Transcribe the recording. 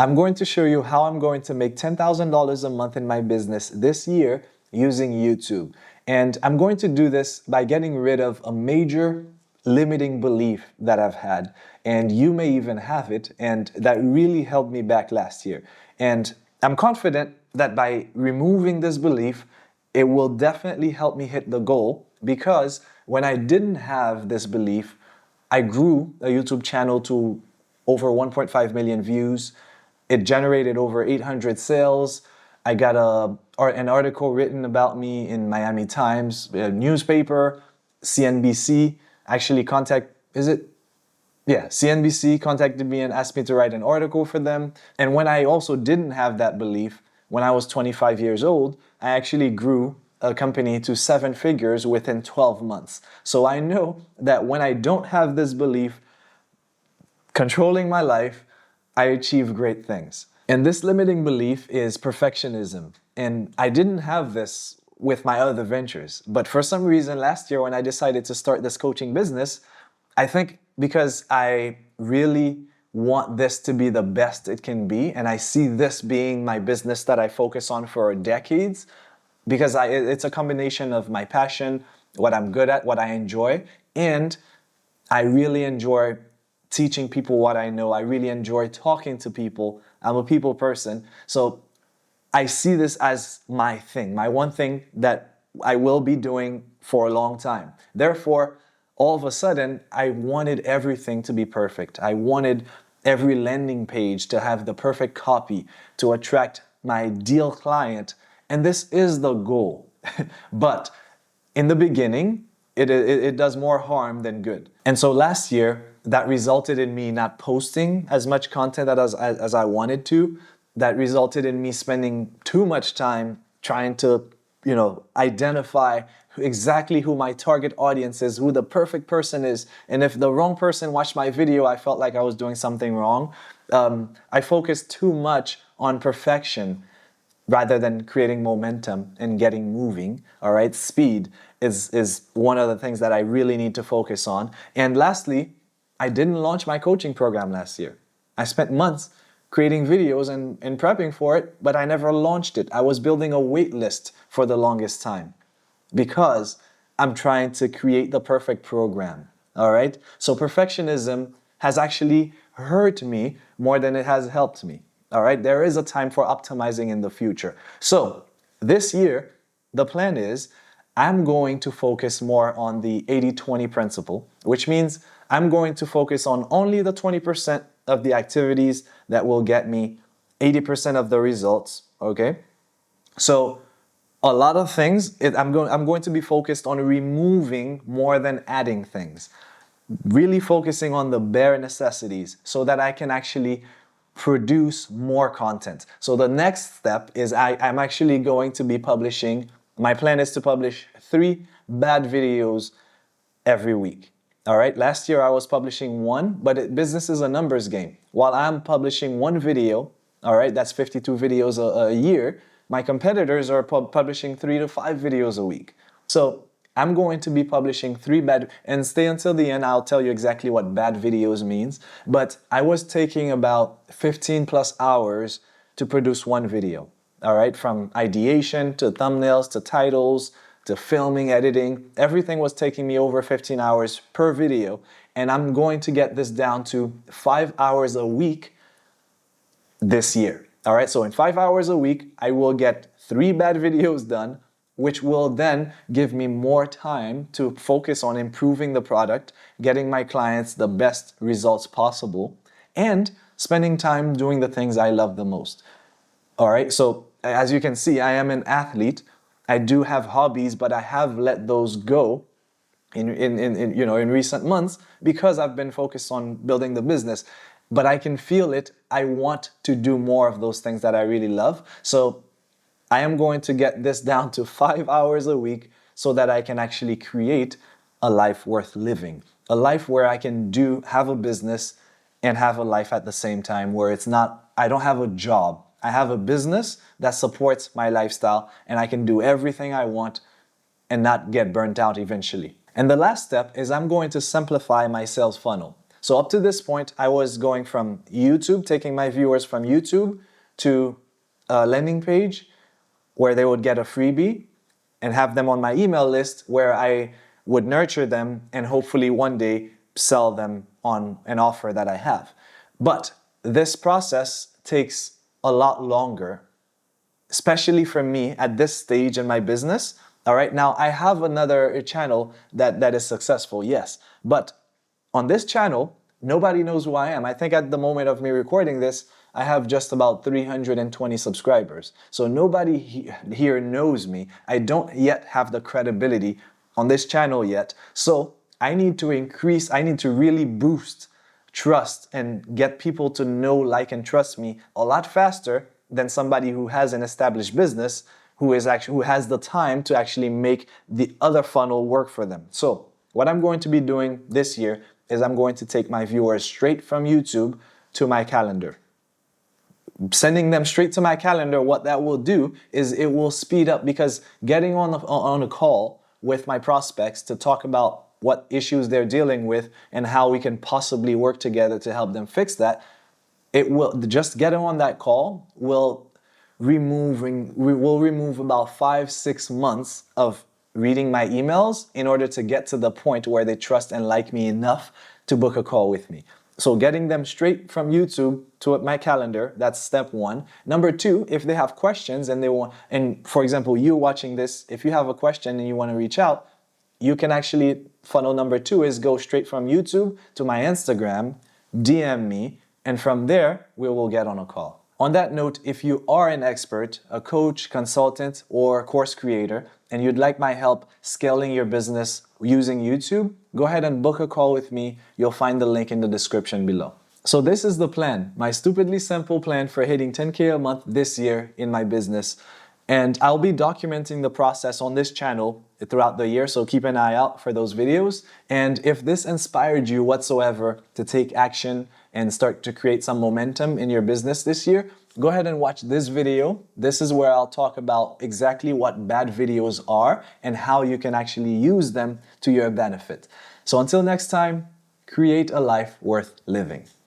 I'm going to show you how I'm going to make $10,000 a month in my business this year using YouTube. And I'm going to do this by getting rid of a major limiting belief that I've had. And you may even have it, and that really held me back last year. And I'm confident that by removing this belief, it will definitely help me hit the goal, because when I didn't have this belief, I grew a YouTube channel to over 1.5 million views. It generated over 800 sales. I got an article written about me in Miami Times, a newspaper, CNBC. Actually, CNBC contacted me and asked me to write an article for them. And when I also didn't have that belief, when I was 25 years old, I actually grew a company to 7 figures within 12 months. So I know that when I don't have this belief controlling my life, I achieve great things. And this limiting belief is perfectionism. And I didn't have this with my other ventures. But for some reason, last year when I decided to start this coaching business, I think because I really want this to be the best it can be, and I see this being my business that I focus on for decades, because it's a combination of my passion, what I'm good at, what I enjoy, and I really enjoy teaching people what I know. I really enjoy talking to people. I'm a people person. So I see this as my thing, my one thing that I will be doing for a long time. Therefore, all of a sudden, I wanted everything to be perfect. I wanted every landing page to have the perfect copy to attract my ideal client. And this is the goal. But in the beginning, it does more harm than good. And so last year, that resulted in me not posting as much content as I wanted to. That resulted in me spending too much time trying to, identify exactly who my target audience is, who the perfect person is. And if the wrong person watched my video, I felt like I was doing something wrong. I focused too much on perfection rather than creating momentum and getting moving. All right, speed is one of the things that I really need to focus on. And lastly, I didn't launch my coaching program last year. I spent months creating videos and prepping for it, but I never launched it. I was building a wait list for the longest time because I'm trying to create the perfect program. All right, so perfectionism has actually hurt me more than it has helped me. All right, there is a time for optimizing in the future. So this year, the plan is I'm going to focus more on the 80-20 principle, which means I'm going to focus on only the 20% of the activities that will get me 80% of the results, okay? So a lot of things, I'm going to be focused on removing more than adding things. Really focusing on the bare necessities so that I can actually produce more content. So the next step is I'm actually going to be publishing, my plan is to publish 3 bad videos every week. All right, last year I was publishing 1, but business is a numbers game. While I'm publishing 1 video, all right, that's 52 videos a year, my competitors are publishing 3 to 5 videos a week. So I'm going to be publishing 3 bad, and stay until the end, I'll tell you exactly what bad videos means. But I was taking about 15 plus hours to produce 1 video, all right? From ideation to thumbnails to titles to filming, editing, everything was taking me over 15 hours per video. And I'm going to get this down to 5 hours a week this year, all right? So in 5 hours a week, I will get 3 bad videos done, which will then give me more time to focus on improving the product, getting my clients the best results possible, and spending time doing the things I love the most. All right, so as you can see, I am an athlete. I do have hobbies, but I have let those go in recent months because I've been focused on building the business. But I can feel it. I want to do more of those things that I really love. So I am going to get this down to 5 hours a week so that I can actually create a life worth living. A life where I can have a business and have a life at the same time, where I don't have a job. I have a business that supports my lifestyle, and I can do everything I want and not get burnt out eventually. And the last step is I'm going to simplify my sales funnel. So up to this point, I was going from YouTube, taking my viewers from YouTube to a landing page where they would get a freebie and have them on my email list where I would nurture them and hopefully one day sell them on an offer that I have. But this process takes a lot longer, especially for me at this stage in my business. All right, now I have another channel that is successful, yes, but on this channel, nobody knows who I am. I think at the moment of me recording this, I have just about 320 subscribers. So nobody here knows me. I don't yet have the credibility on this channel yet. So I need to really boost trust and get people to know, like, and trust me a lot faster than somebody who has an established business, who has the time to actually make the other funnel work for them. So what I'm going to be doing this year is I'm going to take my viewers straight from YouTube to my calendar. Sending them straight to my calendar, what that will do is it will speed up, because getting on a call with my prospects to talk about what issues they're dealing with and how we can possibly work together to help them fix that, it will just getting on that call will remove about 5-6 months of reading my emails in order to get to the point where they trust and like me enough to book a call with me. So getting them straight from YouTube to my calendar, that's step one. Number two, if they have questions and for example, you watching this, if you have a question and you want to reach out, you can actually, funnel number two is go straight from YouTube to my Instagram, DM me, and from there, we will get on a call. On that note, if you are an expert, a coach, consultant, or course creator, and you'd like my help scaling your business using YouTube, go ahead and book a call with me. You'll find the link in the description below. So this is the plan, my stupidly simple plan for hitting 10K a month this year in my business. And I'll be documenting the process on this channel throughout the year, so keep an eye out for those videos. And if this inspired you whatsoever to take action and start to create some momentum in your business this year, go ahead and watch this video. This is where I'll talk about exactly what bad videos are and how you can actually use them to your benefit. So until next time, create a life worth living.